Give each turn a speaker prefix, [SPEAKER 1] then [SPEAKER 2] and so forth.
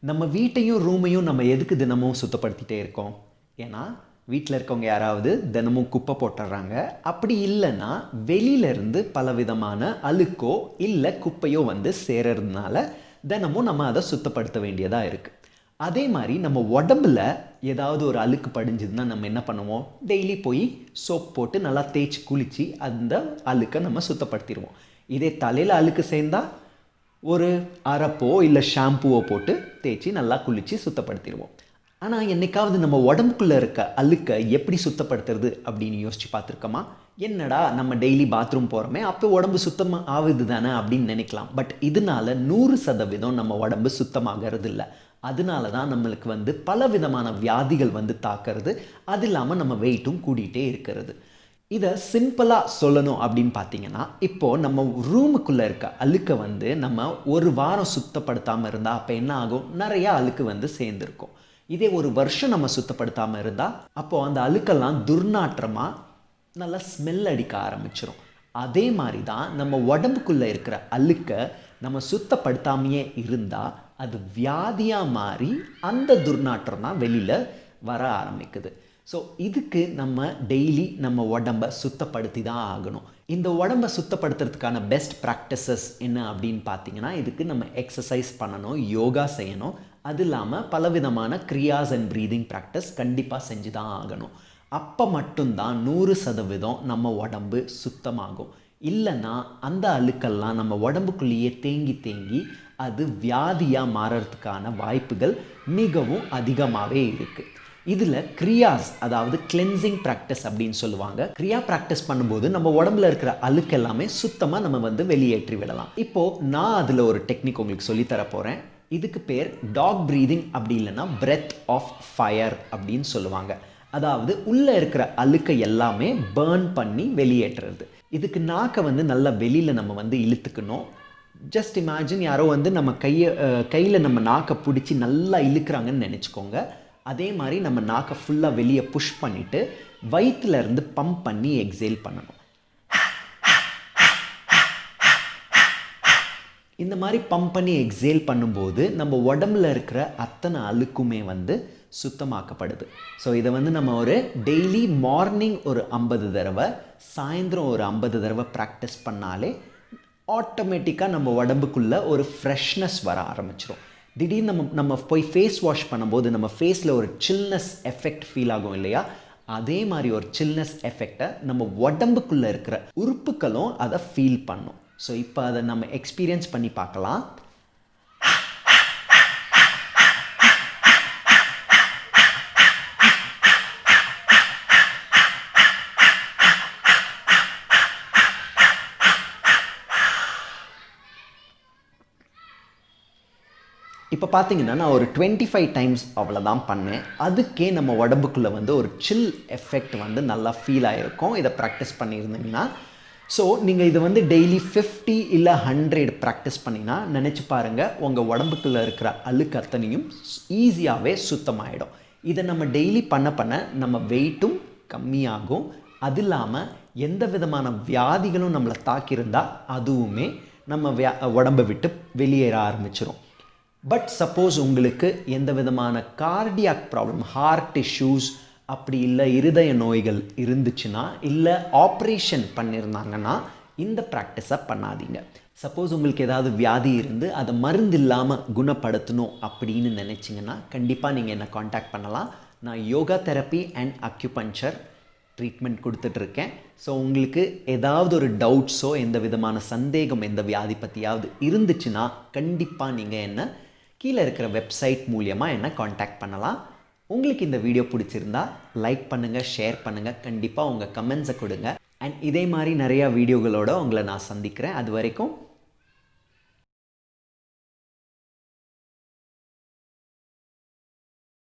[SPEAKER 1] நம்ம வீட்டையும் ரூமையும் நம்ம எதுக்கு தினமும் சுத்தப்படுத்திட்டே இருக்கோம்? ஏன்னா வீட்டில் இருக்கவங்க யாராவது தினமும் குப்பை போட்டுடுறாங்க. அப்படி இல்லைன்னா வெளியிலேருந்து பலவிதமான அழுக்கோ இல்லை குப்பையோ வந்து சேரறதுனால தினமும் நம்ம அதை சுத்தப்படுத்த வேண்டியதாக இருக்குது. அதே மாதிரி நம்ம உடம்புல ஏதாவது ஒரு அழுக்கு படிஞ்சதுன்னா நம்ம என்ன பண்ணுவோம்? டெய்லி போய் சோப் போட்டு நல்லா தேய்ச்சி குளித்து அந்த அழுக்கை நம்ம சுத்தப்படுத்திடுவோம். இதே தலையில் அழுக்கு சேர்ந்தால் ஒரு அரப்போ இல்லை ஷாம்புவோ போட்டு தேய்ச்சி நல்லா குளித்து சுத்தப்படுத்திடுவோம். ஆனால் என்னைக்காவது நம்ம உடம்புக்குள்ளே இருக்க அழுக்கை எப்படி சுத்தப்படுத்துறது அப்படின்னு யோசித்து பார்த்துருக்கோமா? என்னடா நம்ம டெய்லி பாத்ரூம் போகிறோமே, அப்போ உடம்பு சுத்தமாக ஆகுது தானே அப்படின்னு நினைக்கலாம். பட் இதனால 100% நம்ம உடம்பு சுத்தமாகிறது இல்லை. அதனால தான் நம்மளுக்கு வந்து பல விதமான வியாதிகள் வந்து தாக்கிறது. அது இல்லாமல் நம்ம வெயிட்டும் கூடிகிட்டே இருக்கிறது. இதை சிம்பிளாக சொல்லணும் அப்படின்னு பார்த்தீங்கன்னா, இப்போது நம்ம ரூமுக்குள்ளே இருக்க அழுக்கை வந்து நம்ம ஒரு வாரம் சுத்தப்படுத்தாமல் இருந்தால் அப்போ என்ன ஆகும்? நிறையா அழுக்கு வந்து சேர்ந்துருக்கும். இதே ஒரு வருஷம் நம்ம சுத்தப்படுத்தாமல் இருந்தால் அப்போது அந்த அழுக்கெல்லாம் துர்நாற்றமாக நல்லா ஸ்மெல் அடிக்க ஆரம்பிச்சிடும். அதே மாதிரி தான் நம்ம உடம்புக்குள்ளே இருக்கிற அழுக்கை நம்ம சுத்தப்படுத்தாமையே இருந்தால் அது வியாதியாக மாறி அந்த துர்நாற்றம் தான் வெளியில் வர ஆரம்பிக்குது. ஸோ இதுக்கு நம்ம டெய்லி நம்ம உடம்பை சுத்தப்படுத்தி தான் ஆகணும். இந்த உடம்பை சுத்தப்படுத்துறதுக்கான பெஸ்ட் ப்ராக்டிசஸ் என்ன அப்படின்னு பார்த்தீங்கன்னா, இதுக்கு நம்ம எக்ஸசைஸ் பண்ணணும், யோகா செய்யணும். அது இல்லாமல் பலவிதமான கிரியாஸ் அண்ட் ப்ரீதிங் ப்ராக்டிஸ் கண்டிப்பாக செஞ்சு தான் ஆகணும். அப்போ மட்டும்தான் 100% நம்ம உடம்பு சுத்தமாகும். இல்லைன்னா அந்த அழுக்கெல்லாம் நம்ம உடம்புக்குள்ளேயே தேங்கி அது வியாதியாக மாறுறதுக்கான வாய்ப்புகள் மிகவும் அதிகமாகவே இருக்குது. இதில் கிரியாஸ், அதாவது கிளென்சிங் ப்ராக்டிஸ் அப்படின்னு சொல்லுவாங்க. கிரியா ப்ராக்டிஸ் பண்ணும்போது நம்ம உடம்புல இருக்கிற அழுக்கு எல்லாமே சுத்தமாக நம்ம வந்து வெளியேற்றி விடலாம். இப்போது நான் அதில் ஒரு டெக்னிக் உங்களுக்கு சொல்லித்தர போகிறேன். இதுக்கு பேர் டாக் ப்ரீதிங், அப்படி இல்லைன்னா பிரெத் ஆஃப் ஃபயர் அப்படின்னு சொல்லுவாங்க. அதாவது உள்ளே இருக்கிற அழுக்கை எல்லாமே பேர்ன் பண்ணி வெளியேற்றுறது. இதுக்கு நாக்கை வந்து நல்லா வெளியில் நம்ம வந்து இழுத்துக்கணும். ஜஸ்ட் இமேஜின் யாரோ வந்து நம்ம கையில் நம்ம நாக்கை பிடிச்சி நல்லா இழுக்கிறாங்கன்னு நினச்சிக்கோங்க. அதே மாதிரி நம்ம நாக்கை ஃபுல்லாக வெளியே புஷ் பண்ணிவிட்டு வயிற்றுலேருந்து பம்ப் பண்ணி எக்ஸேல் பண்ணணும். இந்த மாதிரி பம்ப் பண்ணி எக்ஸேல் பண்ணும்போது நம்ம உடம்புல இருக்கிற அத்தனை அழுக்குமே வந்து சுத்தமாக்கப்படுது. ஸோ இதை வந்து நம்ம ஒரு டெய்லி மார்னிங் ஒரு 50 தடவை, சாயந்தரம் ஒரு 50 தடவை ப்ராக்டிஸ் பண்ணாலே ஆட்டோமேட்டிக்காக நம்ம உடம்புக்குள்ளே ஒரு ஃப்ரெஷ்னஸ் வர ஆரம்பிச்சிடும். திடீர்னு நம்ம போய் ஃபேஸ் வாஷ் பண்ணும்போது நம்ம ஃபேஸில் ஒரு சில்னஸ் எஃபெக்ட் ஃபீல் ஆகும் இல்லையா? அதே மாதிரி ஒரு சில்னஸ் எஃபெக்டை நம்ம உடம்புக்குள்ளே இருக்கிற உறுப்புகளும் அதை ஃபீல் பண்ணும். ஸோ இப்போ அதை நம்ம எக்ஸ்பீரியன்ஸ் பண்ணி பார்க்கலாம். இப்போ பார்த்தீங்கன்னா நான் ஒரு 25 டைம்ஸ் அவ்வளோதான் பண்ணேன். அதுக்கே நம்ம உடம்புக்குள்ளே வந்து ஒரு சில் எஃபெக்ட் வந்து நல்லா ஃபீல் ஆகிருக்கும் இதை ப்ராக்டிஸ் பண்ணியிருந்தீங்கன்னா. ஸோ நீங்கள் இதை வந்து டெய்லி 50 இல்லை 100 ப்ராக்டிஸ் பண்ணிங்கன்னா நினச்சி பாருங்கள், உங்கள் உடம்புக்குள்ளே இருக்கிற அழுக்கு அத்தனையும் ஈஸியாகவே சுத்தமாகிடும். இதை நம்ம டெய்லி பண்ண நம்ம வெயிட்டும் கம்மியாகும். அது இல்லாமல் எந்த விதமான வியாதிகளும் நம்மளை தாக்கியிருந்தால் அதுவுமே நம்ம உடம்பை விட்டு வெளியேற ஆரம்பிச்சிடும். பட் சப்போஸ் உங்களுக்கு எந்த விதமான கார்டியாக் ப்ராப்ளம், ஹார்ட் இஷ்யூஸ், அப்படி இல்லை இருதய நோய்கள் இருந்துச்சுன்னா, இல்லை ஆப்ரேஷன் பண்ணியிருந்தாங்கன்னா இந்த ப்ராக்டிஸை பண்ணாதீங்க. சப்போஸ் உங்களுக்கு ஏதாவது வியாதி இருந்து அதை மருந்து இல்லாமல் குணப்படுத்தணும் அப்படின்னு நினச்சிங்கன்னா கண்டிப்பாக நீங்கள் என்னை காண்டாக்ட் பண்ணலாம். நான் yoga therapy and acupuncture treatment கொடுத்துட்ருக்கேன். ஸோ உங்களுக்கு ஏதாவது ஒரு டவுட்ஸோ எந்த விதமான சந்தேகம் எந்த வியாதி பற்றியாவது இருந்துச்சுன்னா கண்டிப்பாக நீங்கள் என்ன கீழே இருக்கிற வெப்சைட் மூலியமாக என்ன காண்டாக்ட் பண்ணலாம். உங்களுக்கு இந்த வீடியோ பிடிச்சிருந்தா லைக் பண்ணுங்கள், ஷேர் பண்ணுங்கள், கண்டிப்பாக உங்கள் கமெண்ட்ஸை கொடுங்க. அண்ட் இதே மாதிரி நிறையா வீடியோகளோடு உங்களை நான் சந்திக்கிறேன். அது வரைக்கும்